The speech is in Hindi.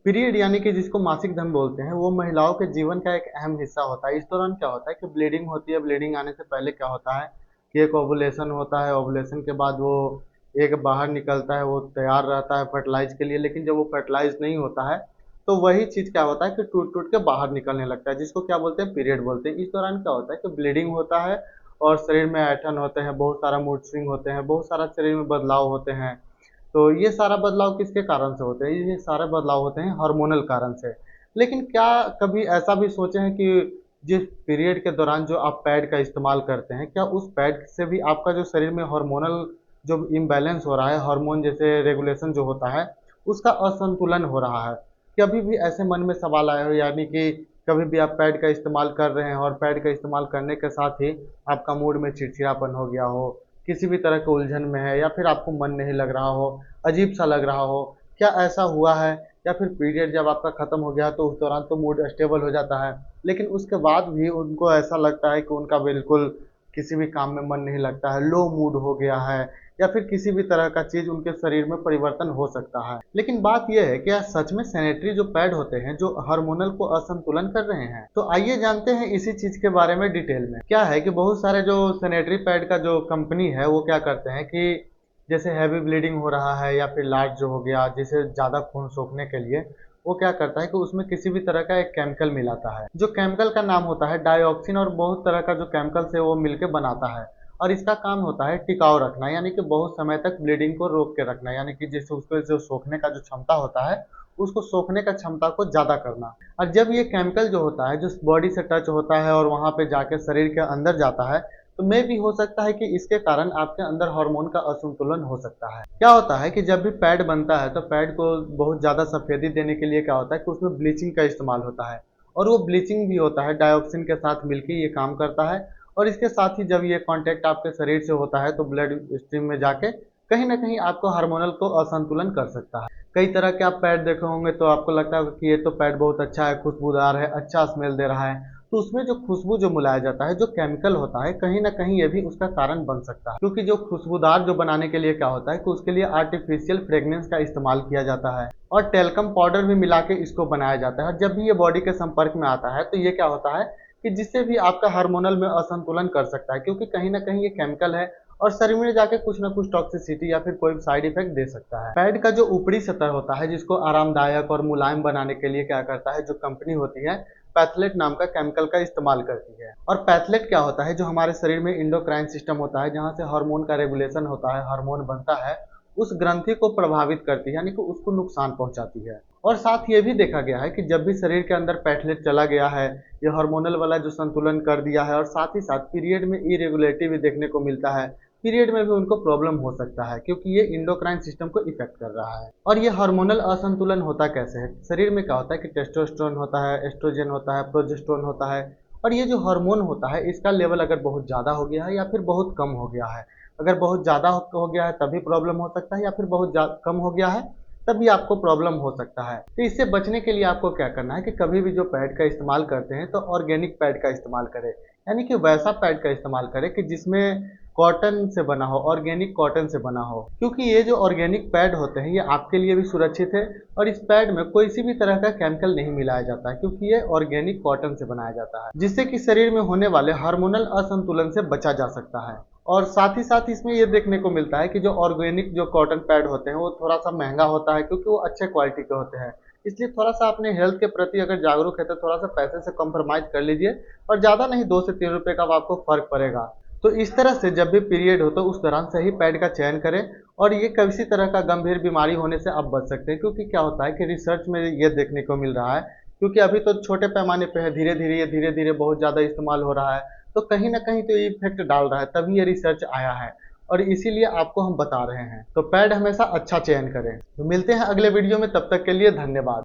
पीरियड यानी कि जिसको मासिक धर्म बोलते हैं, वो महिलाओं के जीवन का एक अहम हिस्सा होता है। इस दौरान क्या होता है कि ब्लीडिंग होती है। ब्लीडिंग आने से पहले क्या होता है कि एक ओवुलेशन होता है। ओवुलेशन के बाद वो एक बाहर निकलता है, वो तैयार रहता है फर्टिलाइज के लिए। लेकिन जब वो फर्टिलाइज नहीं होता है तो वही चीज़ क्या होता है कि टूट टूट के बाहर निकलने लगता है, जिसको क्या बोलते हैं, पीरियड बोलते हैं। इस दौरान क्या होता है कि ब्लीडिंग होता है और शरीर में ऐंठन होते हैं, बहुत सारा मूड स्विंग होते हैं, बहुत सारा शरीर में बदलाव होते हैं। तो ये सारा बदलाव किसके कारण से होते हैं? ये सारे बदलाव होते हैं हार्मोनल कारण से। लेकिन क्या कभी ऐसा भी सोचे हैं कि जिस पीरियड के दौरान जो आप पैड का इस्तेमाल करते हैं, क्या उस पैड से भी आपका जो शरीर में हार्मोनल जो इम्बैलेंस हो रहा है, हार्मोन जैसे रेगुलेशन जो होता है, उसका असंतुलन हो रहा है? कभी भी ऐसे मन में सवाल आया हो, यानी कि कभी भी आप पैड का इस्तेमाल कर रहे हैं और पैड का इस्तेमाल करने के साथ ही आपका मूड में चिड़चिड़ापन हो गया हो, किसी भी तरह के उलझन में है, या फिर आपको मन नहीं लग रहा हो, अजीब सा लग रहा हो, क्या ऐसा हुआ है? या फिर पीरियड जब आपका खत्म हो गया तो उस दौरान तो मूड स्टेबल हो जाता है, लेकिन उसके बाद भी उनको ऐसा लगता है कि उनका बिल्कुल किसी भी काम में मन नहीं लगता है, लो मूड हो गया है, या फिर किसी भी तरह का चीज़ उनके शरीर में परिवर्तन हो सकता है। लेकिन बात यह है, क्या सच में सैनिटरी जो पैड होते हैं जो हार्मोनल को असंतुलन कर रहे हैं? तो आइए जानते हैं इसी चीज़ के बारे में डिटेल में। क्या है कि बहुत सारे जो सैनिटरी पैड का जो कंपनी है वो क्या करते हैं कि जैसे हैवी ब्लीडिंग हो रहा है या फिर लार्ज जो हो गया, जिसे ज़्यादा खून सोखने के लिए वो क्या करता है कि उसमें किसी भी तरह का एक केमिकल मिलाता है, जो केमिकल का नाम होता है डाइऑक्सिन, और बहुत तरह का जो केमिकल से वो मिलके बनाता है। और इसका काम होता है टिकाऊ रखना, यानी कि बहुत समय तक ब्लीडिंग को रोक के रखना, यानी कि जिससे उसको जो सोखने का जो क्षमता होता है, उसको सोखने का क्षमता को ज़्यादा करना। और जब ये केमिकल जो होता है जो बॉडी से टच होता है और वहाँ पे जाके शरीर के अंदर जाता है, तो मे भी हो सकता है कि इसके कारण आपके अंदर हार्मोन का असंतुलन हो सकता है। क्या होता है कि जब भी पैड बनता है तो पैड को बहुत ज़्यादा सफेदी देने के लिए क्या होता है कि उसमें ब्लीचिंग का इस्तेमाल होता है, और वो ब्लीचिंग भी होता है डाइऑक्सिन के साथ मिलके ये काम करता है। और इसके साथ ही जब ये कांटेक्ट आपके शरीर से होता है तो ब्लड स्ट्रीम में जाके कहीं ना कहीं आपको हार्मोनल को असंतुलन कर सकता है। कई तरह के आप पैड देखे होंगे तो आपको लगता है कि ये तो पैड बहुत अच्छा है, खुशबूदार है, अच्छा स्मेल दे रहा है। तो उसमें जो खुशबू जो मिलाया जाता है, जो केमिकल होता है, कहीं ना कहीं ये भी उसका कारण बन सकता है। क्योंकि जो खुशबूदार जो बनाने के लिए क्या होता है कि उसके लिए आर्टिफिशियल फ्रेग्रेंस का इस्तेमाल किया जाता है, और टेल्कम पाउडर भी मिला के इसको बनाया जाता है। और जब भी ये बॉडी के संपर्क में आता है तो ये क्या होता है कि जिससे भी आपका हार्मोनल में असंतुलन कर सकता है, क्योंकि कहीं ना कहीं ये केमिकल है और शरीर में जाके कुछ ना कुछ टॉक्सिसिटी या फिर कोई साइड इफेक्ट दे सकता है। पैड का जो ऊपरी सतह होता है, जिसको आरामदायक और मुलायम बनाने के लिए क्या करता है, जो कंपनी होती है पैथलेट नाम का केमिकल का इस्तेमाल करती है। और पैथलेट क्या होता है, जो हमारे शरीर में इंडोक्राइन सिस्टम होता है, जहाँ से हार्मोन का रेगुलेशन होता है, हार्मोन बनता है, उस ग्रंथि को प्रभावित करती है, यानी कि उसको नुकसान पहुंचाती है। और साथ ये भी देखा गया है कि जब भी शरीर के अंदर पैथलेट चला गया है, ये हार्मोनल वाला जो संतुलन कर दिया है, और साथ ही साथ पीरियड में इरेगुलरिटी भी देखने को मिलता है, पीरियड में भी उनको प्रॉब्लम हो सकता है, क्योंकि ये इंडोक्राइन सिस्टम को इफेक्ट कर रहा है। और ये हार्मोनल असंतुलन होता कैसे है? शरीर में क्या होता है कि टेस्टोस्टेरोन होता है, एस्ट्रोजन होता है, प्रोजेस्टेरोन होता है, और ये जो हार्मोन होता है इसका लेवल अगर बहुत ज़्यादा हो गया है या फिर बहुत कम हो गया है, अगर बहुत ज़्यादा हो गया है तभी प्रॉब्लम हो सकता है, या फिर बहुत कम हो गया है तभी आपको प्रॉब्लम हो सकता है। तो इससे बचने के लिए आपको क्या करना है कि कभी भी जो पैड का इस्तेमाल करते हैं तो ऑर्गेनिक पैड का इस्तेमाल करें, यानी कि वैसा पैड का इस्तेमाल करें कि जिसमें कॉटन से बना हो, ऑर्गेनिक कॉटन से बना हो। क्योंकि ये जो ऑर्गेनिक पैड होते हैं ये आपके लिए भी सुरक्षित है, और इस पैड में कोई सी भी तरह का केमिकल नहीं मिलाया जाता है, क्योंकि ये ऑर्गेनिक कॉटन से बनाया जाता है, जिससे कि शरीर में होने वाले हार्मोनल असंतुलन से बचा जा सकता है। और साथ ही साथ इसमें ये देखने को मिलता है कि जो ऑर्गेनिक जो कॉटन पैड होते हैं वो थोड़ा सा महंगा होता है, क्योंकि वो अच्छे क्वालिटी के होते हैं। इसलिए थोड़ा सा अपने हेल्थ के प्रति अगर जागरूक है तो थोड़ा सा पैसे से कॉम्प्रोमाइज कर लीजिए, और ज़्यादा नहीं, 2 से 3 रुपए का आपको फर्क पड़ेगा। तो इस तरह से जब भी पीरियड हो तो उस दौरान सही पैड का चयन करें, और ये किसी तरह का गंभीर बीमारी होने से आप बच सकते हैं। क्योंकि क्या होता है कि रिसर्च में ये देखने को मिल रहा है, क्योंकि अभी तो छोटे पैमाने पे है, धीरे धीरे बहुत ज़्यादा इस्तेमाल हो रहा है, तो कहीं ना कहीं तो ये इफेक्ट डाल रहा है, तभी ये रिसर्च आया है, और इसीलिए आपको हम बता रहे हैं। तो पैड हमेशा अच्छा चयन करें। तो मिलते हैं अगले वीडियो में, तब तक के लिए धन्यवाद।